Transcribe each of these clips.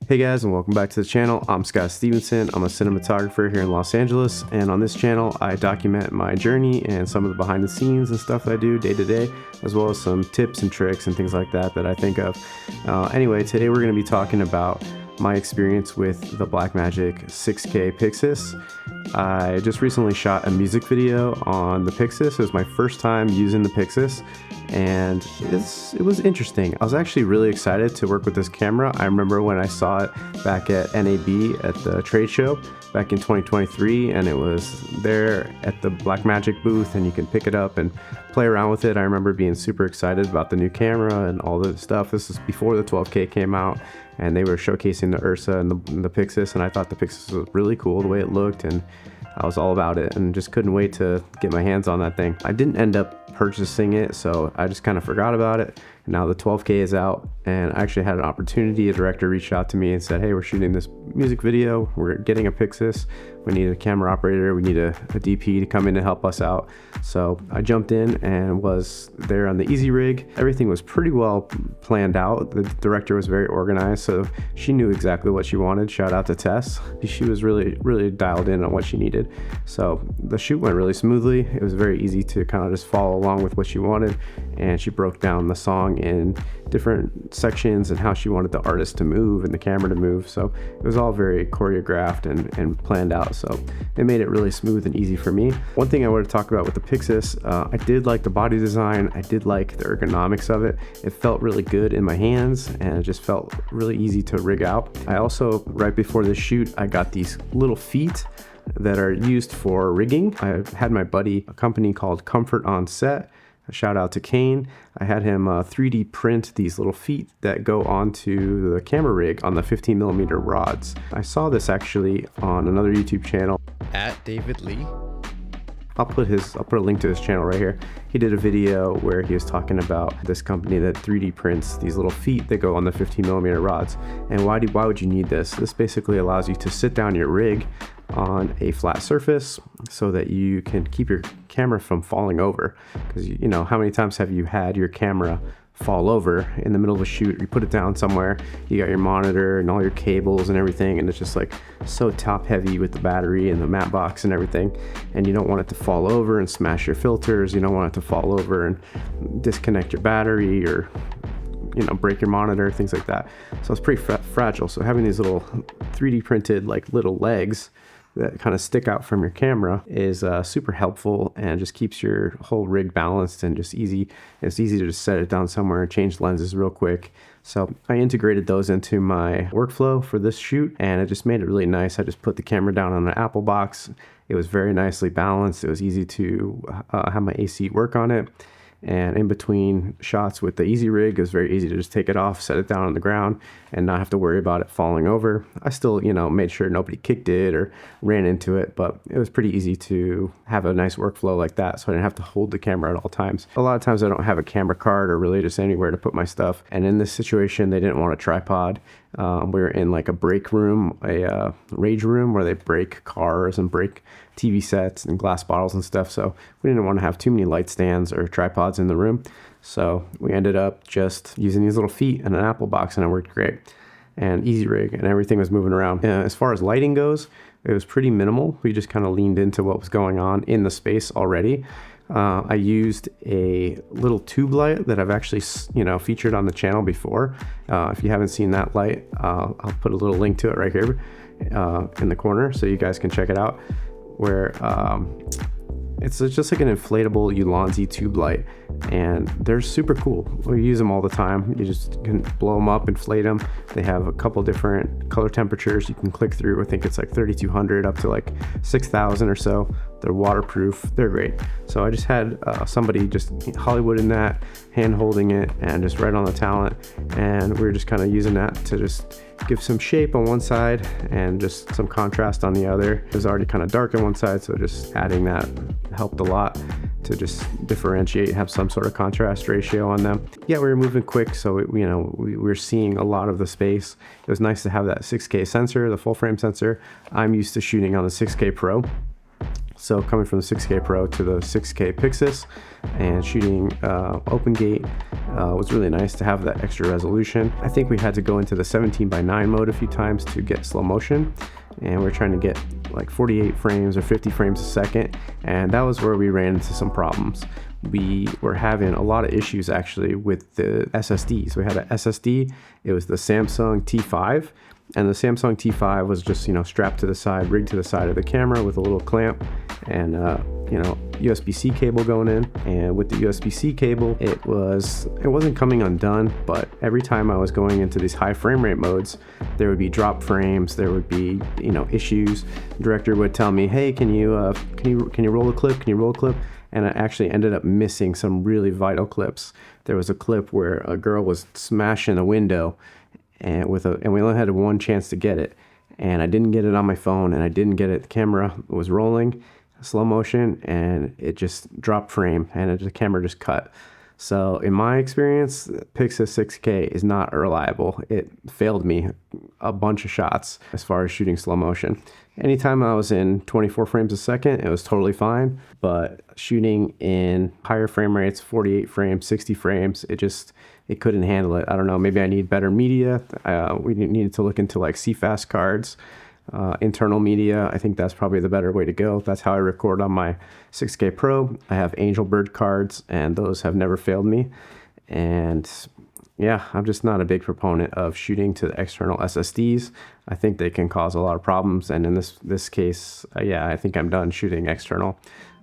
Hey guys, and welcome back to the channel. I'm Scott Stevenson. I'm a cinematographer here in Los Angeles, and on this channel I document my journey and some of the behind the scenes and stuff that I do day to day, as well as some tips and tricks and things like that that I think of. Anyway, today we're going to be talking about my experience with the Blackmagic 6K Pixis. I just recently shot a music video on the Pixis. It was my first time using the Pixis, and it was interesting. I was actually really excited to work with this camera. I remember when I saw it back at NAB at the trade show back in 2023, and it was there at the Blackmagic booth, and you can pick it up and play around with it. I remember being super excited about the new camera and all the stuff. This is before the 12K came out, and they were showcasing the Ursa and the Pixis, and I thought the Pixis was really cool the way it looked, and I was all about it and just couldn't wait to get my hands on that thing. I didn't end up purchasing it, so I just kind of forgot about it. Now the 12K is out, and I actually had an opportunity. A director reached out to me and said, hey, we're shooting this music video, we're getting a Pixis, we need a camera operator, we need a DP to come in and help us out. So I jumped in and was there on the easy rig. Everything was pretty well planned out. The director was very organized, so she knew exactly what she wanted. Shout out to Tess. She was really dialed in on what she needed. So the shoot went really smoothly. It was very easy to kind of just follow along with what she wanted, and she broke down the song in different sections and how she wanted the artist to move and the camera to move. So it was all very choreographed and planned out. So it made it really smooth and easy for me. One thing I want to talk about with the Pixis, I did like the body design. I did like the ergonomics of it. It felt really good in my hands, and it just felt really easy to rig out. I also, right before the shoot, I got these little feet that are used for rigging. I had my buddy, a company called Comfort on Set. Shout out to Kane. I had him 3D print these little feet that go onto the camera rig on the 15mm rods. I saw this actually on another YouTube channel. At David Lee. I'll put a link to his channel right here. He did a video where he was talking about this company that 3D prints these little feet that go on the 15mm rods. And why would you need this? This basically allows you to sit down your rig on a flat surface so that you can keep your camera from falling over. Because you know, how many times have you had your camera fall over in the middle of a shoot? You put it down somewhere, you got your monitor and all your cables and everything, and it's just like so top heavy with the battery and the matte box and everything, and you don't want it to fall over and smash your filters. You don't want it to fall over and disconnect your battery or, you know, break your monitor, things like that. So it's pretty fragile. So having these little 3D printed like little legs that kind of stick out from your camera is super helpful, and just keeps your whole rig balanced and just easy. It's easy to just set it down somewhere and change lenses real quick. So I integrated those into my workflow for this shoot, and it just made it really nice. I just put the camera down on an Apple box. It was very nicely balanced. It was easy to have my AC work on it. And in between shots with the easy rig, it was very easy to just take it off, set it down on the ground, and not have to worry about it falling over. I still, you know, made sure nobody kicked it or ran into it, but it was pretty easy to have a nice workflow like that, so I didn't have to hold the camera at all times. A lot of times I don't have a camera card or really just anywhere to put my stuff, and in this situation they didn't want a tripod. We were in like a break room, a rage room where they break cars and break TV sets and glass bottles and stuff, so we didn't want to have too many light stands or tripods in the room. So we ended up just using these little feet and an Apple box, and it worked great. And easy rig, and everything was moving around. As far as lighting goes, it was pretty minimal. We just kind of leaned into what was going on in the space already. I used a little tube light that I've actually, you know, featured on the channel before. If you haven't seen that light, I'll put a little link to it right here in the corner so you guys can check it out. Where it's just like an inflatable Ulanzi tube light, and they're super cool. We use them all the time. You just can blow them up, inflate them. They have a couple different color temperatures you can click through. I think it's like 3200 up to like 6000 or so. They're waterproof. They're great. So I just had somebody just Hollywood in that, hand holding it, and just right on the talent. And we were just kind of using that to just give some shape on one side and just some contrast on the other. It was already kind of dark on one side, so just adding that helped a lot to just differentiate, have some sort of contrast ratio on them. Yeah, we were moving quick, so we were seeing a lot of the space. It was nice to have that 6K sensor, the full frame sensor. I'm used to shooting on the 6K Pro, So coming from the 6K Pro to the 6K Pixis and shooting open gate was really nice to have that extra resolution. I think we had to go into the 17:9 mode a few times to get slow motion, and we're trying to get like 48 frames or 50 frames a second, and that was where we ran into some problems. We were having a lot of issues actually with the SSDs. We had an SSD, it was the Samsung T5, and the Samsung T5 was just, you know, strapped to the side, rigged to the side of the camera with a little clamp and, you know, USB-C cable going in. And with the USB-C cable, it wasn't coming undone, but every time I was going into these high frame rate modes, there would be drop frames, there would be, you know, issues. The director would tell me, hey, can you roll a clip? Can you roll a clip? And I actually ended up missing some really vital clips. There was a clip where a girl was smashing a window, and we only had one chance to get it, and I didn't get it on my phone, and I didn't get it. The camera was rolling slow motion, and it just dropped frame, and the camera just cut. So in my experience, Pixis 6K is not reliable. It failed me a bunch of shots as far as shooting slow motion. Anytime I was in 24 frames a second, it was totally fine, but shooting in higher frame rates, 48 frames, 60 frames, it couldn't handle it. I don't know, maybe I need better media. We needed to look into like CFast cards, internal media. I think that's probably the better way to go. That's how I record on my 6K Pro. I have Angelbird cards, and those have never failed me. And yeah, I'm just not a big proponent of shooting to the external SSDs. I think they can cause a lot of problems, and in this case, yeah, I think I'm done shooting external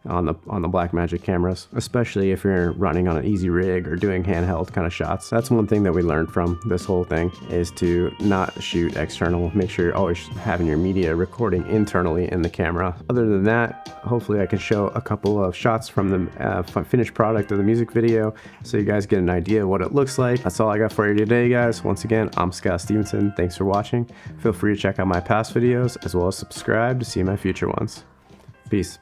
on the Blackmagic cameras, especially if you're running on an easy rig or doing handheld kind of shots. That's one thing that we learned from this whole thing, is to not shoot external. Make sure you're always having your media recording internally in the camera. Other than that, hopefully I can show a couple of shots from the finished product of the music video so you guys get an idea of what it looks like. That's all I got for you today, guys. Once again, I'm Scott Stevenson. Thanks for watching. Feel free to check out my past videos as well as subscribe to see my future ones. Peace.